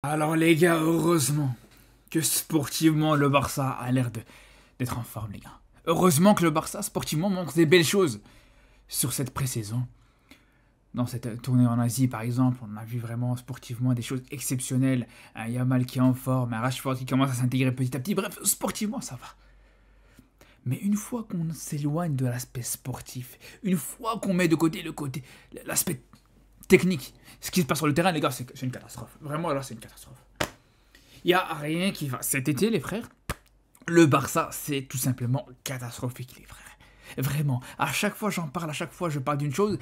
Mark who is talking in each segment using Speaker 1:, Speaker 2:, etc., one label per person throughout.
Speaker 1: Alors les gars, heureusement que sportivement le Barça a l'air d'être en forme les gars. Heureusement que le Barça sportivement montre des belles choses sur cette pré-saison. Dans cette tournée en Asie par exemple, on a vu vraiment sportivement des choses exceptionnelles. Un Yamal qui est en forme, un Rashford qui commence à s'intégrer petit à petit. Bref, sportivement ça va. Mais une fois qu'on s'éloigne de l'aspect sportif, une fois qu'on met de côté l'aspect technique, ce qui se passe sur le terrain, les gars, c'est une catastrophe. Vraiment, là, c'est une catastrophe. Il n'y a rien qui va. Cet été, les frères, le Barça, c'est tout simplement catastrophique, les frères. Vraiment, à chaque fois j'en parle, à chaque fois je parle d'une chose,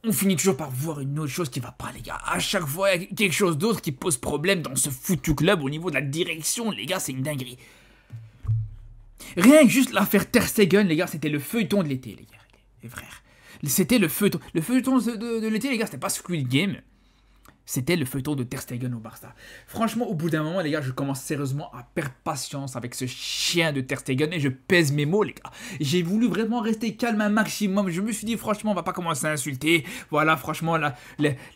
Speaker 1: on finit toujours par voir une autre chose qui va pas, les gars. À chaque fois, il y a quelque chose d'autre qui pose problème dans ce foutu club au niveau de la direction, les gars, c'est une dinguerie. Rien que juste l'affaire Ter Stegen, les gars, c'était le feuilleton de l'été, les gars, les frères. C'était le feuilleton. Le feuilleton de l'été, les gars, c'était pas Squid Game. C'était le feuilleton de Ter Stegen au Barça. Franchement, au bout d'un moment, les gars, je commence sérieusement à perdre patience avec ce chien de Ter Stegen et je pèse mes mots, les gars. J'ai voulu vraiment rester calme un maximum. Je me suis dit, franchement, on va pas commencer à insulter. Voilà, franchement, là,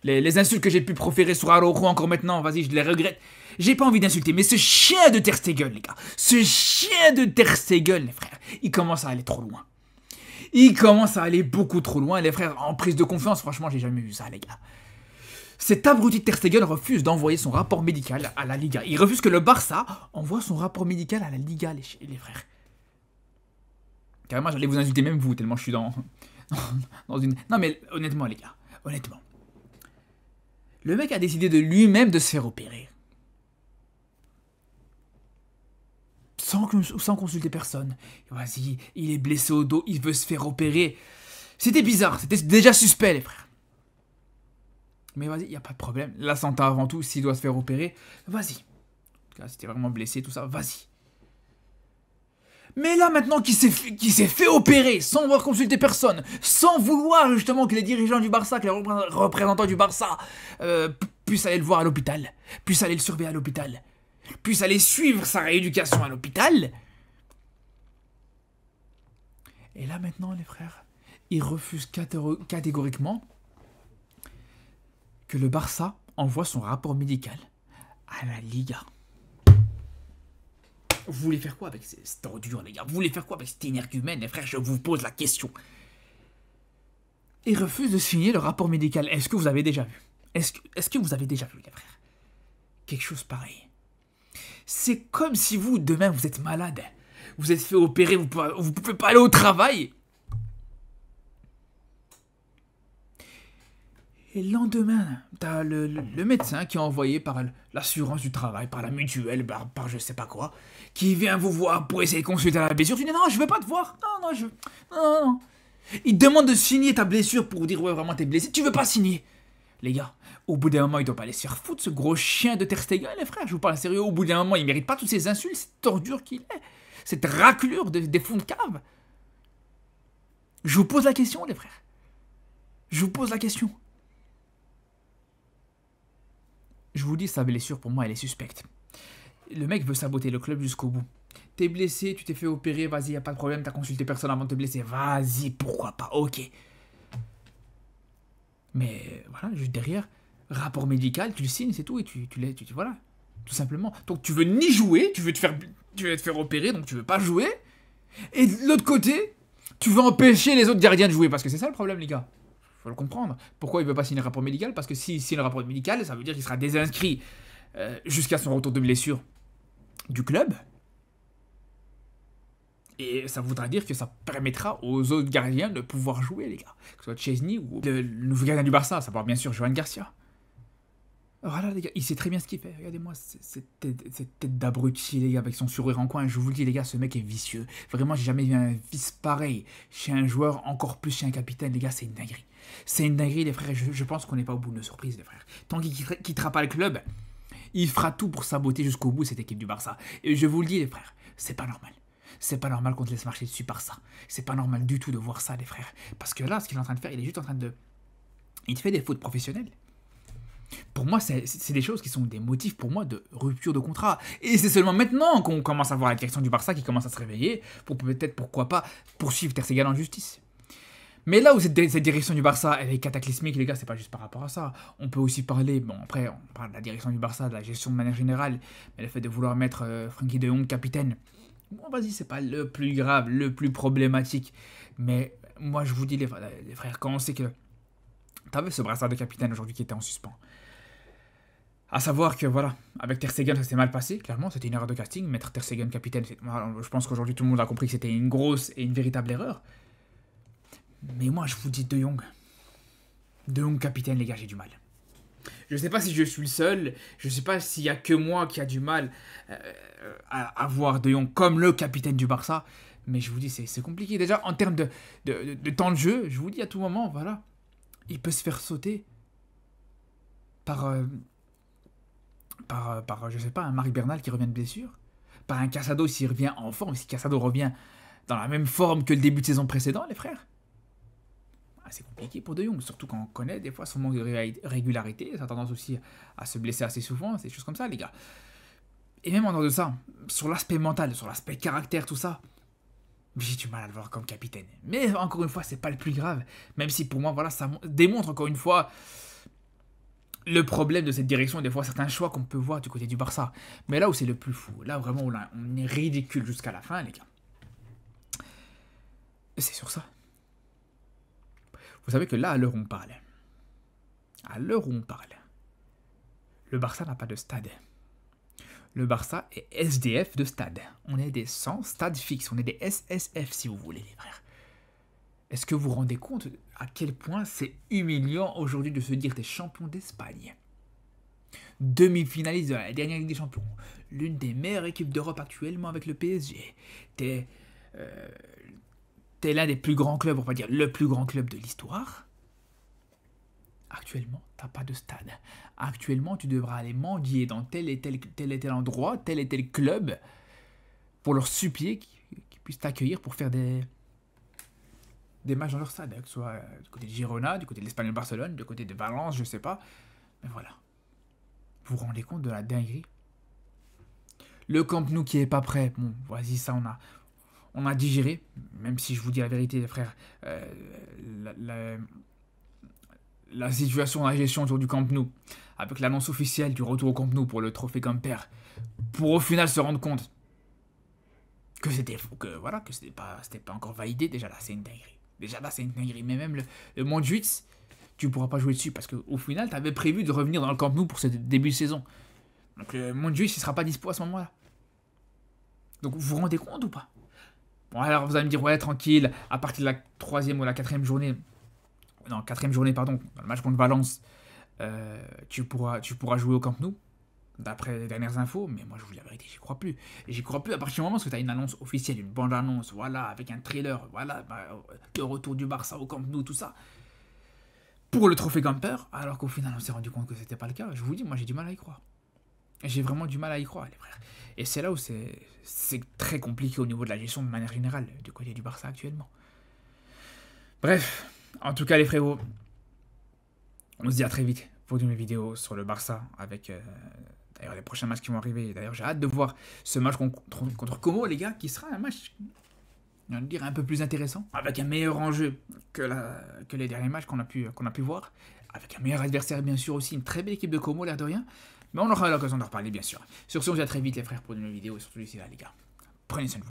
Speaker 1: les insultes que j'ai pu proférer sur Araujo encore maintenant, vas-y, je les regrette. J'ai pas envie d'insulter, mais ce chien de Ter Stegen, les gars, ce chien de Ter Stegen, les frères, il commence à aller trop loin. Il commence à aller beaucoup trop loin, les frères, en prise de confiance, franchement, j'ai jamais vu ça, les gars. Cet abruti de Ter Stegen refuse d'envoyer son rapport médical à la Liga. Il refuse que le Barça envoie son rapport médical à la Liga, les frères. Carrément, j'allais vous insulter même vous, tellement je suis dans une... Non mais, honnêtement, les gars, honnêtement. Le mec a décidé de lui-même de se faire opérer. Sans consulter personne. Vas-y, il est blessé au dos, il veut se faire opérer. C'était bizarre, c'était déjà suspect, les frères. Mais vas-y, il n'y a pas de problème. La santé avant tout, s'il doit se faire opérer, vas-y. Si t'es vraiment blessé, tout ça, vas-y. Mais là, maintenant qu'il s'est fait opérer, sans avoir consulté personne, sans vouloir justement que les dirigeants du Barça, que les représentants du Barça puissent aller le voir à l'hôpital, puissent aller le surveiller à l'hôpital, puissent aller suivre sa rééducation à l'hôpital. Et là maintenant, les frères, ils refusent catégoriquement que le Barça envoie son rapport médical à la Liga. Vous voulez faire quoi avec cette ordure, les gars? Vous voulez faire quoi avec cet énergumène, les frères? Je vous pose la question. Ils refusent de signer le rapport médical. Est-ce que vous avez déjà vu? Est-ce que vous avez déjà vu, les frères? Quelque chose pareil. C'est comme si vous, demain, vous êtes malade. Vous êtes fait opérer, vous pouvez pas aller au travail. Et le lendemain, t'as le médecin qui est envoyé par l'assurance du travail, par la mutuelle, par je sais pas quoi, qui vient vous voir pour essayer de consulter la blessure. Tu dis non, je veux pas te voir. Non. Il te demande de signer ta blessure pour dire ouais, vraiment t'es blessé. Tu veux pas signer. Les gars, au bout d'un moment, il doit pas aller se faire foutre, ce gros chien de Ter Stegen, les frères. Je vous parle sérieux, au bout d'un moment, il mérite pas toutes ces insultes, cette ordure qu'il est, cette raclure des fonds de cave. Je vous pose la question, les frères. Je vous pose la question. Je vous dis, sa blessure, pour moi, elle est suspecte. Le mec veut saboter le club jusqu'au bout. T'es blessé, tu t'es fait opérer, vas-y, y a pas de problème, t'as consulté personne avant de te blesser, vas-y, pourquoi pas, ok. Mais voilà, juste derrière, rapport médical, tu le signes, c'est tout, et voilà, tout simplement. Donc tu veux ni jouer, tu veux te faire opérer, donc tu veux pas jouer. Et de l'autre côté, tu veux empêcher les autres gardiens de jouer, parce que c'est ça le problème, les gars. Faut le comprendre. Pourquoi il veut pas signer le rapport médical? Parce que s'il signe le rapport médical, ça veut dire qu'il sera désinscrit jusqu'à son retour de blessure du club. Et ça voudra dire que ça permettra aux autres gardiens de pouvoir jouer, les gars. Que ce soit Chesney ou le nouveau gardien du Barça, à savoir bien sûr Johan Garcia. Voilà, les gars, il sait très bien ce qu'il fait. Regardez-moi cette tête d'abruti, les gars, avec son sourire en coin. Je vous le dis, les gars, ce mec est vicieux. Vraiment, j'ai jamais vu un vice pareil chez un joueur, encore plus chez un capitaine. Les gars, c'est une dinguerie. C'est une dinguerie, les frères. Je pense qu'on n'est pas au bout de nos surprises, les frères. Tant qu'il quittera pas le club, il fera tout pour saboter jusqu'au bout cette équipe du Barça. Et je vous le dis, les frères, c'est pas normal. C'est pas normal qu'on te laisse marcher dessus par ça. C'est pas normal du tout de voir ça, les frères. Parce que là, ce qu'il est en train de faire, il est juste en train de... Il te fait des fautes professionnelles. Pour moi, c'est des choses qui sont des motifs pour moi de rupture de contrat. Et c'est seulement maintenant qu'on commence à voir la direction du Barça qui commence à se réveiller pour peut-être, pourquoi pas, poursuivre Ter Stegen en justice. Mais là où cette direction du Barça, elle est cataclysmique, les gars, c'est pas juste par rapport à ça. On peut aussi parler, bon après, on parle de la direction du Barça, de la gestion de manière générale, mais le fait de vouloir mettre Frenkie de Jong capitaine, bon vas-y, c'est pas le plus grave, le plus problématique. Mais moi je vous dis les frères, quand on sait que t'avais ce brassard de capitaine aujourd'hui qui était en suspens, à savoir que voilà, avec Ter Stegen ça s'est mal passé, clairement, c'était une erreur de casting, mettre Ter Stegen capitaine, je pense qu'aujourd'hui tout le monde a compris que c'était une grosse et une véritable erreur. Mais moi, je vous dis De Jong. De Jong capitaine, les gars, j'ai du mal. Je sais pas si je suis le seul. Je sais pas s'il y a que moi qui a du mal à voir De Jong comme le capitaine du Barça. Mais je vous dis, c'est compliqué. Déjà, en termes de temps de jeu, je vous dis à tout moment, voilà. Il peut se faire sauter par je sais pas, un Marc Bernal qui revient de blessure. Par un Casado s'il revient en forme. Si Casado revient dans la même forme que le début de saison précédent, les frères. C'est compliqué pour De Jong, surtout quand on connaît des fois son manque de régularité, ça a tendance aussi à se blesser assez souvent, c'est des choses comme ça les gars. Et même en dehors de ça, sur l'aspect mental, sur l'aspect caractère, tout ça, j'ai du mal à le voir comme capitaine. Mais encore une fois, c'est pas le plus grave, même si pour moi, voilà, ça démontre encore une fois le problème de cette direction et des fois certains choix qu'on peut voir du côté du Barça. Mais là où c'est le plus fou, là vraiment on est ridicule jusqu'à la fin les gars, c'est sur ça. Vous savez que là, à l'heure où on parle, le Barça n'a pas de stade. Le Barça est SDF de stade. On est des sans stade fixe, on est des SSF si vous voulez, les frères. Est-ce que vous vous rendez compte à quel point c'est humiliant aujourd'hui de se dire t'es champion d'Espagne, demi-finaliste de la dernière Ligue des Champions, l'une des meilleures équipes d'Europe actuellement avec le PSG, t'es l'un des plus grands clubs, on va dire le plus grand club de l'histoire. Actuellement, t'as pas de stade. Actuellement, tu devras aller mendier dans tel et tel endroit, tel et tel club, pour leur supplier qu'ils puissent t'accueillir pour faire des matchs dans leur stade, que ce soit du côté de Girona, du côté de l'Espagnol Barcelone, du côté de Valence, je sais pas. Mais voilà. Vous vous rendez compte de la dinguerie? Le Camp Nou qui est pas prêt, bon, vas-y, ça on a digéré, même si je vous dis la vérité, les frères, la situation, la gestion autour du Camp Nou, avec l'annonce officielle du retour au Camp Nou pour le trophée Gamper, pour au final se rendre compte que c'était pas encore validé, déjà là c'est une dinguerie. Mais même le Montjuic, tu pourras pas jouer dessus parce qu'au final tu avais prévu de revenir dans le Camp Nou pour ce début de saison. Donc le Montjuic il sera pas dispo à ce moment-là. Donc vous vous rendez compte ou pas? Bon, alors vous allez me dire, ouais, tranquille, à partir de la 3e ou la 4e journée, non, 4e journée, pardon, dans le match contre Valence, tu pourras jouer au Camp Nou, d'après les dernières infos, mais moi je vous dis la vérité, j'y crois plus. Et j'y crois plus à partir du moment où tu as une annonce officielle, une bande-annonce, voilà, avec un trailer, voilà, le retour du Barça au Camp Nou, tout ça, pour le trophée Gamper, alors qu'au final on s'est rendu compte que c'était pas le cas. Je vous dis, moi j'ai du mal à y croire. J'ai vraiment du mal à y croire, les frères. Et c'est là où c'est très compliqué au niveau de la gestion de manière générale du côté du Barça actuellement. Bref, en tout cas les frérots, on se dit à très vite pour une nouvelle vidéo sur le Barça avec d'ailleurs les prochains matchs qui vont arriver. D'ailleurs j'ai hâte de voir ce match contre Como les gars, qui sera un match, on va dire, un peu plus intéressant, avec un meilleur enjeu que les derniers matchs qu'on a pu voir, avec un meilleur adversaire bien sûr aussi, une très belle équipe de Como l'air de rien. Mais on aura l'occasion d'en reparler bien sûr. Sur ce, on se dit à très vite les frères pour une nouvelle vidéo et surtout d'ici là les gars. Prenez soin de vous.